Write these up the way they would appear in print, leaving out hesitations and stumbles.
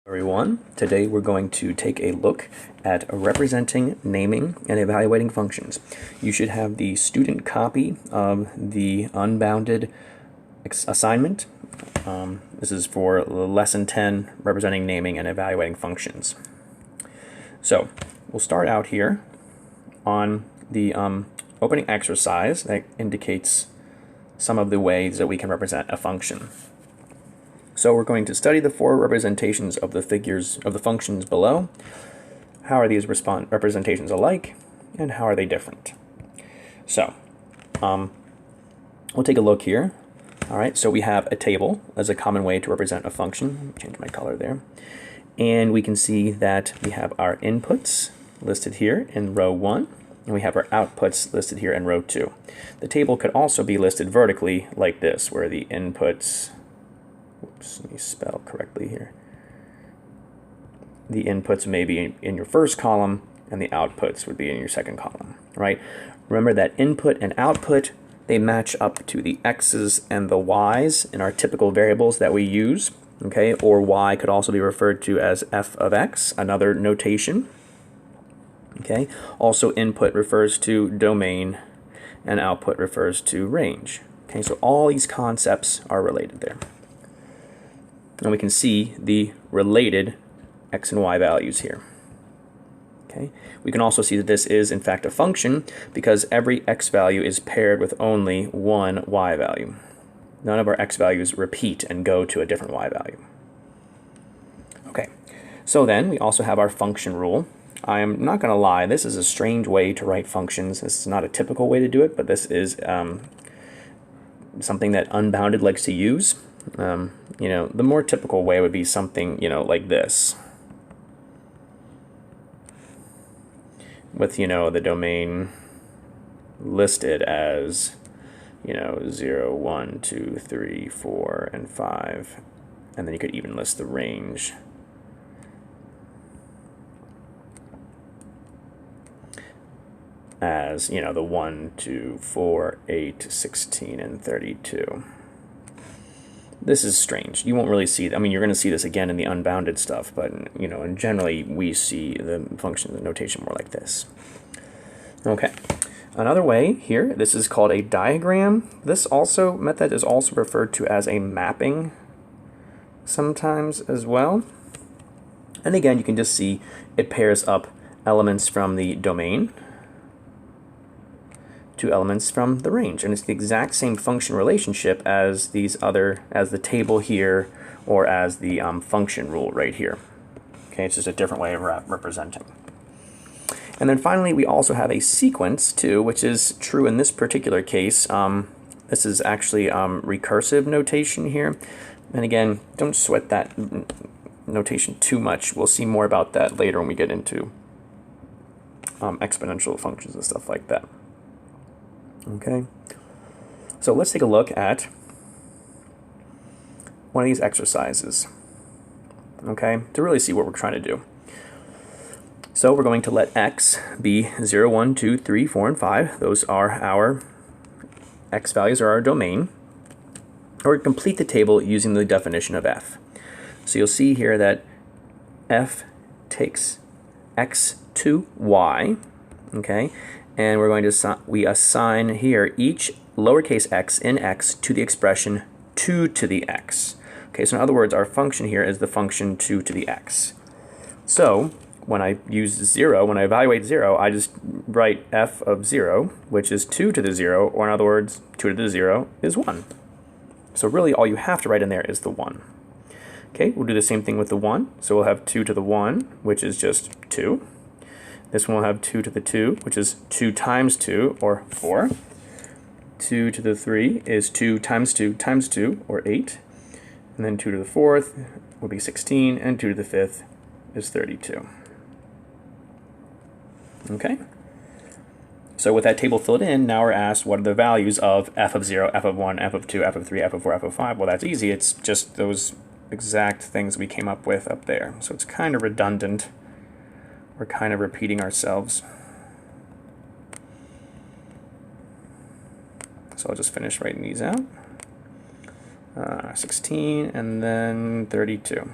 Everyone, today we're going to take a look at representing, naming, and evaluating functions. You should have the student copy of the unbounded assignment. This is for lesson 10, representing, naming, and evaluating functions. So we'll start out here on the opening exercise that indicates some of the ways that we can represent a function. So we're going to study the four representations of the figures of the functions below. How are these representations alike, and how are they different? So we'll take a look here. All right, so we have a table as a common way to represent a function. Change my color there. And we can see that we have our inputs listed here in row 1, and we have our outputs listed here in row 2. The table could also be listed vertically like this, where the inputs, oops, let me spell correctly here. The inputs may be in your first column, and the outputs would be in your second column, right? Remember that input and output, they match up to the x's and the y's in our typical variables that we use, okay? Or y could also be referred to as f of x, another notation, okay? Also, input refers to domain, and output refers to range, okay? So all these concepts are related there. And we can see the related x and y values here. Okay. We can also see that this is in fact a function because every x value is paired with only one y value. None of our x values repeat and go to a different y value. Okay, so then we also have our function rule. I am not going to lie, this is a strange way to write functions. This is not a typical way to do it, but this is something that Unbounded likes to use. You know, the more typical way would be something, you know, like this. With, you know, the domain listed as, you know, 0, 1, 2, 3, 4, and 5. And then you could even list the range. As, you know, the 1, 2, 4, 8, 16, and 32. This is strange. You won't really see, I mean, you're going to see this again in the unbounded stuff, but, you know, and generally we see the function, the notation more like this. Okay. Another way here, this is called a diagram. This also method is also referred to as a mapping sometimes as well. And again, you can just see it pairs up elements from the domain to elements from the range, and it's the exact same function relationship as these other, as the table here, or as the function rule right here. Okay, it's just a different way of representing. And then finally, we also have a sequence too, which is true in this particular case. This is actually recursive notation here, and again, don't sweat that notation too much. We'll see more about that later when we get into exponential functions and stuff like that. Okay, so let's take a look at one of these exercises, okay, to really see what we're trying to do. So we're going to let x be 0, 1, 2, 3, 4, and 5. Those are our x values, are our domain. Or complete the table using the definition of f. So you'll see here that f takes x to y, okay, and we're going to we assign here each lowercase x in x to the expression 2 to the x. Okay, so in other words, our function here is the function 2 to the x. So when I use 0, when I evaluate 0, I just write f of 0, which is 2 to the 0, or in other words, 2 to the 0 is 1. So really all you have to write in there is the 1. Okay, we'll do the same thing with the 1. So we'll have 2 to the 1, which is just 2. This one will have 2 to the 2, which is 2 times 2, or 4. 2 to the 3 is 2 times 2 times 2, or 8. And then 2 to the 4th will be 16, and 2 to the 5th is 32. Okay? So with that table filled in, now we're asked what are the values of f of 0, f of 1, f of 2, f of 3, f of 4, f of 5. Well, that's easy. It's just those exact things we came up with up there. So it's kind of redundant. We're kind of repeating ourselves. So I'll just finish writing these out. 16 and then 32.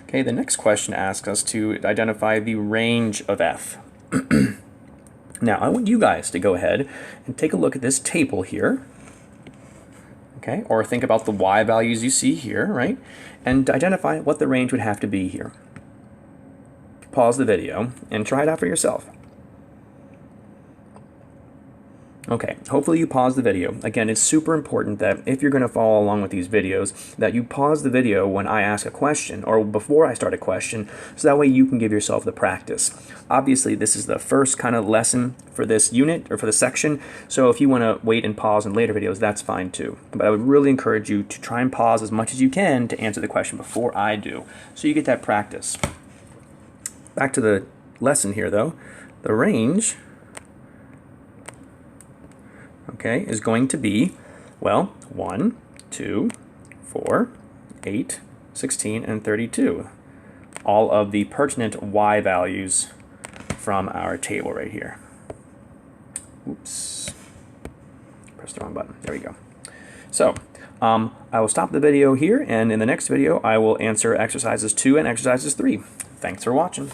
Okay, the next question asks us to identify the range of f. Now, I want you guys to go ahead and take a look at this table here, okay, or think about the y values you see here, right, and identify what the range would have to be here. Pause the video and try it out for yourself. Okay, hopefully you pause the video. Again, it's super important that if you're going to follow along with these videos, that you pause the video when I ask a question or before I start a question, so that way you can give yourself the practice. Obviously, this is the first kind of lesson for this unit or for the section, so if you want to wait and pause in later videos, that's fine too. But I would really encourage you to try and pause as much as you can to answer the question before I do, so you get that practice. Back to the lesson here though, the range, okay, is going to be, well, 1, 2, 4, 8, 16, and 32. All of the pertinent y values from our table right here. Oops. Press the wrong button. There we go. So, I will stop the video here, and in the next video, I will answer exercises 2 and exercises 3. Thanks for watching.